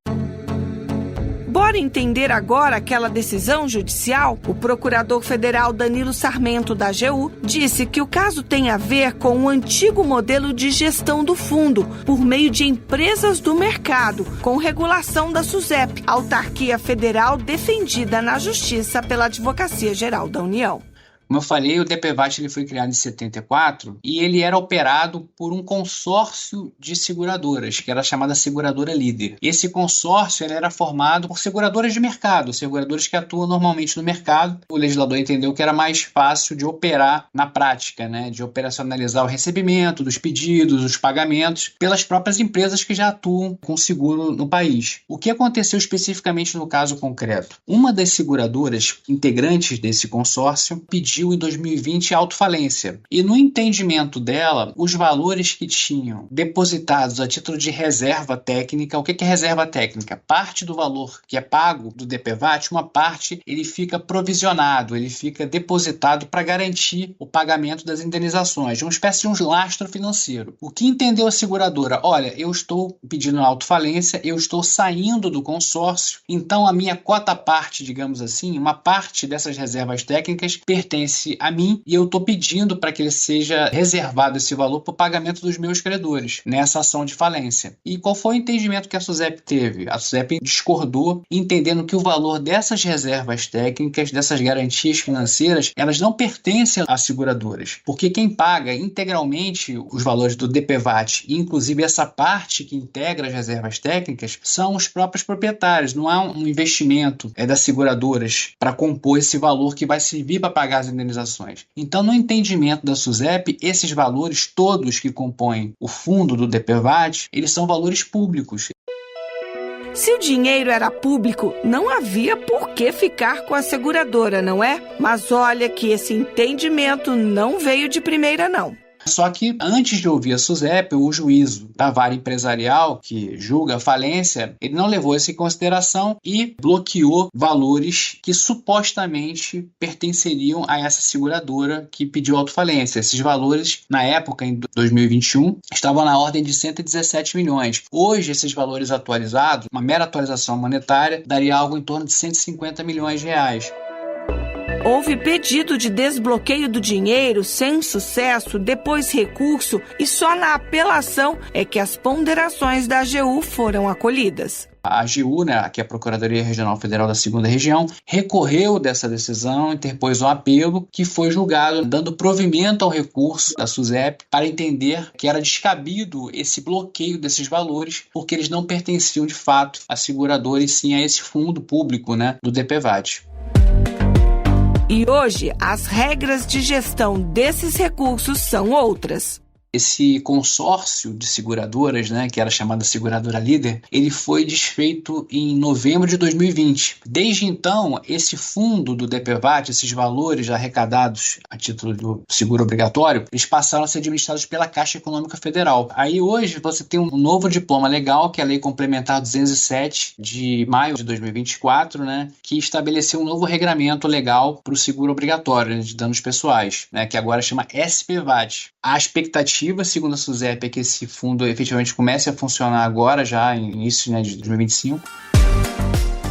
Bora entender agora aquela decisão judicial? O procurador federal Danilo Sarmento, da AGU, disse que o caso tem a ver com o antigo modelo de gestão do fundo, por meio de empresas do mercado, com regulação da SUSEP, autarquia federal defendida na Justiça pela Advocacia Geral da União. Como eu falei, o DPVAT ele foi criado em 74 e ele era operado por um consórcio de seguradoras, que era chamada Seguradora Líder. Esse consórcio ele era formado por seguradoras de mercado, seguradoras que atuam normalmente no mercado. O legislador entendeu que era mais fácil de operar na prática, né, de operacionalizar o recebimento dos pedidos, os pagamentos, pelas próprias empresas que já atuam com seguro no país. O que aconteceu especificamente no caso concreto? Uma das seguradoras integrantes desse consórcio pediu em 2020 autofalência. E no entendimento dela, os valores que tinham depositados a título de reserva técnica, o que é reserva técnica? Parte do valor que é pago do DPVAT, uma parte ele fica provisionado, ele fica depositado para garantir o pagamento das indenizações, uma espécie de um lastro financeiro. O que entendeu a seguradora? Olha, eu estou pedindo autofalência, eu estou saindo do consórcio, então a minha cota parte, digamos assim, uma parte dessas reservas técnicas pertence a mim e eu estou pedindo para que ele seja reservado esse valor para o pagamento dos meus credores nessa ação de falência. E qual foi o entendimento que a SUSEP teve? A SUSEP discordou, entendendo que o valor dessas reservas técnicas, dessas garantias financeiras, elas não pertencem às seguradoras, porque quem paga integralmente os valores do DPVAT, inclusive essa parte que integra as reservas técnicas, são os próprios proprietários, não há um investimento das seguradoras para compor esse valor que vai servir para pagar as indenizações. Então, no entendimento da SUSEP, esses valores todos que compõem o fundo do DPVAT, eles são valores públicos. Se o dinheiro era público, não havia por que ficar com a seguradora, não é? Mas olha que esse entendimento não veio de primeira, não. Só que, antes de ouvir a SUSEP, o juízo da vara empresarial, que julga a falência, ele não levou isso em consideração e bloqueou valores que supostamente pertenceriam a essa seguradora que pediu autofalência. Esses valores, na época, em 2021, estavam na ordem de 117 milhões. Hoje, esses valores atualizados, uma mera atualização monetária, daria algo em torno de 150 milhões de reais. Houve pedido de desbloqueio do dinheiro sem sucesso, depois recurso, e só na apelação é que as ponderações da AGU foram acolhidas. A AGU, né, que é a Procuradoria Regional Federal da 2ª Região, recorreu dessa decisão, interpôs um apelo que foi julgado, dando provimento ao recurso da SUSEP para entender que era descabido esse bloqueio desses valores, porque eles não pertenciam de fato à seguradora e sim a esse fundo público, né, do DPVAT. E hoje, as regras de gestão desses recursos são outras. Esse consórcio de seguradoras, né, que era chamada Seguradora Líder, ele foi desfeito em novembro de 2020. Desde então, esse fundo do DPVAT, esses valores arrecadados a título do seguro obrigatório, eles passaram a ser administrados pela Caixa Econômica Federal. Aí hoje você tem um novo diploma legal, que é a Lei Complementar 207 de maio de 2024, né, que estabeleceu um novo regramento legal para o seguro obrigatório, né, de danos pessoais, né, que agora chama SPVAT. A expectativa, segundo a SUSEP, é que esse fundo efetivamente comece a funcionar agora, já em início, né, de 2025.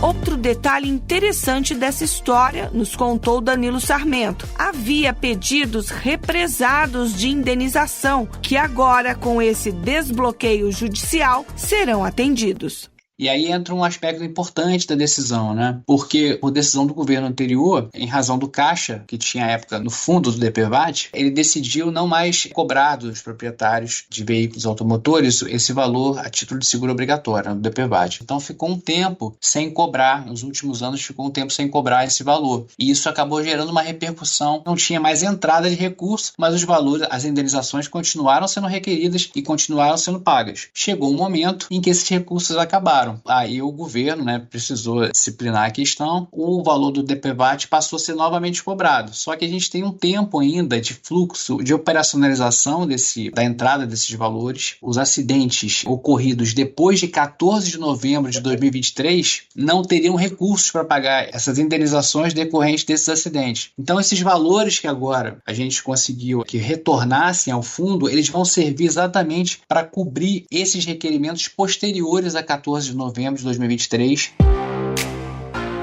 Outro detalhe interessante dessa história nos contou Danilo Sarmento. Havia pedidos represados de indenização que agora, com esse desbloqueio judicial, serão atendidos. E aí entra um aspecto importante da decisão, né? Porque, por decisão do governo anterior, em razão do caixa, que tinha à época no fundo do DPVAT, ele decidiu não mais cobrar dos proprietários de veículos automotores esse valor a título de seguro obrigatório, do DPVAT. Então ficou um tempo sem cobrar, nos últimos anos ficou um tempo sem cobrar esse valor. E isso acabou gerando uma repercussão. Não tinha mais entrada de recurso, mas os valores, as indenizações continuaram sendo requeridas e continuaram sendo pagas. Chegou um momento em que esses recursos acabaram. aumentaram. Aí o governo, né, precisou disciplinar a questão, o valor do DPVAT passou a ser novamente cobrado. Só que a gente tem um tempo ainda de fluxo, de operacionalização da entrada desses valores. Os acidentes ocorridos depois de 14 de novembro de 2023 não teriam recursos para pagar essas indenizações decorrentes desses acidentes. Então, esses valores que agora a gente conseguiu que retornassem ao fundo, eles vão servir exatamente para cobrir esses requerimentos posteriores a 14 de novembro de 2023.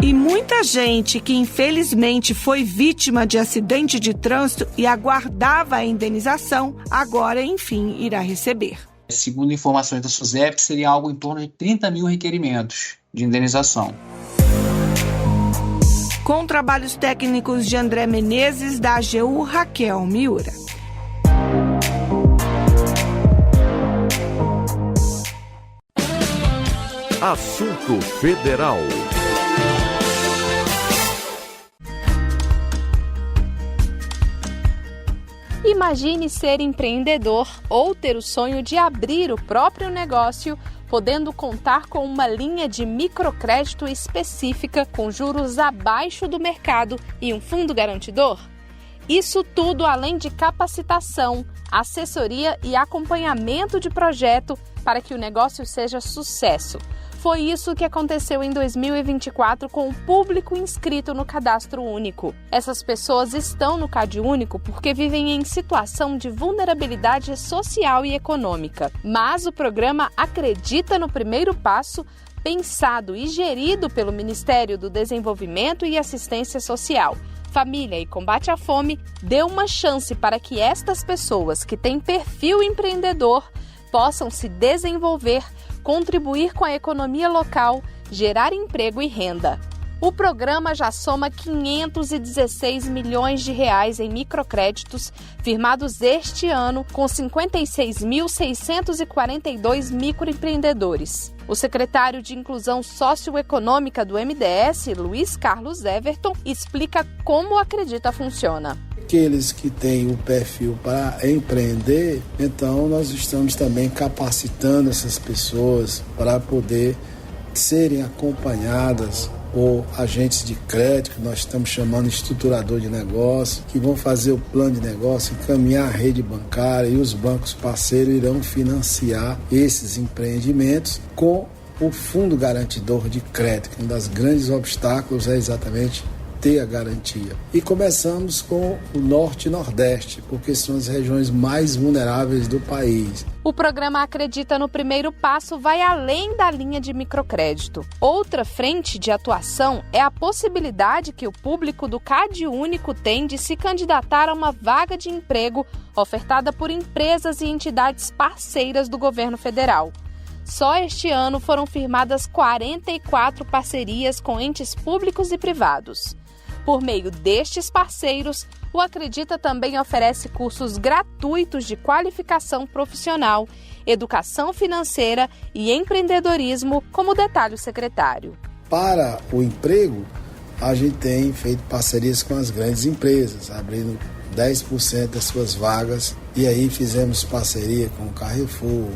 E muita gente que infelizmente foi vítima de acidente de trânsito e aguardava a indenização, agora enfim irá receber. Segundo informações da SUSEP, seria algo em torno de 30 mil requerimentos de indenização. Com trabalhos técnicos de André Menezes, da AGU, Raquel Miura. Assunto Federal. Imagine ser empreendedor ou ter o sonho de abrir o próprio negócio, podendo contar com uma linha de microcrédito específica com juros abaixo do mercado e um fundo garantidor. Isso tudo além de capacitação, assessoria e acompanhamento de projeto para que o negócio seja sucesso. Foi isso que aconteceu em 2024 com o público inscrito no Cadastro Único. Essas pessoas estão no Cade Único porque vivem em situação de vulnerabilidade social e econômica. Mas o programa Acredita no Primeiro Passo, pensado e gerido pelo Ministério do Desenvolvimento e Assistência Social, Família e Combate à Fome, deu uma chance para que estas pessoas que têm perfil empreendedor possam se desenvolver, contribuir com a economia local, gerar emprego e renda. O programa já soma 516 milhões de reais em microcréditos firmados este ano com 56.642 microempreendedores. O secretário de Inclusão Socioeconômica do MDS, Luiz Carlos Everton, explica como o Acredita funciona. Aqueles que têm o perfil para empreender, então nós estamos também capacitando essas pessoas para poder serem acompanhadas por agentes de crédito, que nós estamos chamando de estruturador de negócio, que vão fazer o plano de negócio, encaminhar a rede bancária, e os bancos parceiros irão financiar esses empreendimentos com o fundo garantidor de crédito. Um dos grandes obstáculos é exatamente ter a garantia. E começamos com o Norte e Nordeste, porque são as regiões mais vulneráveis do país. O programa Acredita no Primeiro Passo vai além da linha de microcrédito. Outra frente de atuação é a possibilidade que o público do Cade Único tem de se candidatar a uma vaga de emprego ofertada por empresas e entidades parceiras do governo federal. Só este ano foram firmadas 44 parcerias com entes públicos e privados. Por meio destes parceiros, o Acredita também oferece cursos gratuitos de qualificação profissional, educação financeira e empreendedorismo, como detalha o secretário. Para o emprego, a gente tem feito parcerias com as grandes empresas, abrindo 10% das suas vagas, e aí fizemos parceria com o Carrefour,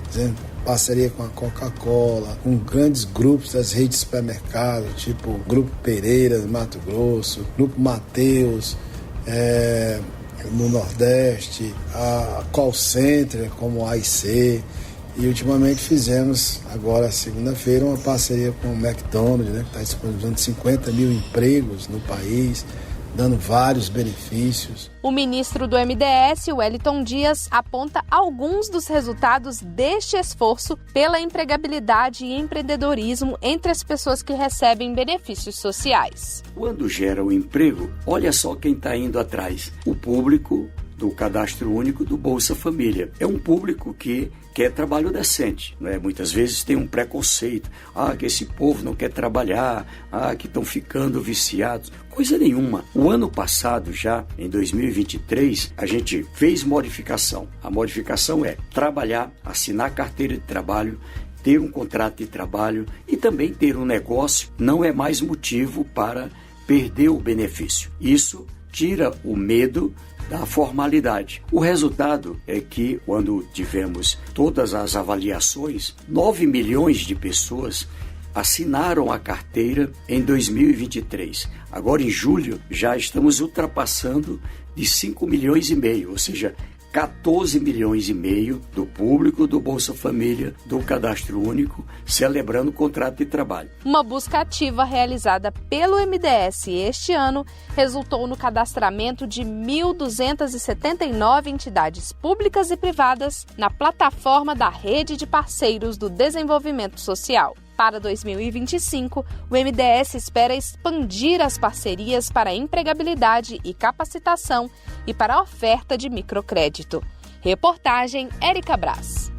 parceria com a Coca-Cola, com grandes grupos das redes de supermercado, tipo Grupo Pereira, do Mato Grosso, Grupo Mateus, no Nordeste, a call center como a AIC, e ultimamente fizemos, agora segunda-feira, uma parceria com o McDonald's, né, que está disponibilizando 50 mil empregos no país, dando vários benefícios. O ministro do MDS, Wellington Dias, aponta alguns dos resultados deste esforço pela empregabilidade e empreendedorismo entre as pessoas que recebem benefícios sociais. Quando gera o emprego, olha só quem está indo atrás. O público do Cadastro Único do Bolsa Família. É um público que quer trabalho decente, né? Muitas vezes tem um preconceito, que esse povo não quer trabalhar, que estão ficando viciados. Coisa nenhuma. O ano passado, já em 2023, a gente fez modificação. A modificação é trabalhar, assinar carteira de trabalho, ter um contrato de trabalho e também ter um negócio não é mais motivo para perder o benefício. Isso tira o medo da formalidade. O resultado é que, quando tivemos todas as avaliações, 9 milhões de pessoas assinaram a carteira em 2023. Agora, em julho, já estamos ultrapassando de 5 milhões e meio, ou seja, 14 milhões e meio do público do Bolsa Família, do Cadastro Único, celebrando o contrato de trabalho. Uma busca ativa realizada pelo MDS este ano resultou no cadastramento de 1.279 entidades públicas e privadas na plataforma da Rede de Parceiros do Desenvolvimento Social. Para 2025, o MDS espera expandir as parcerias para empregabilidade e capacitação e para a oferta de microcrédito. Reportagem Érica Braz.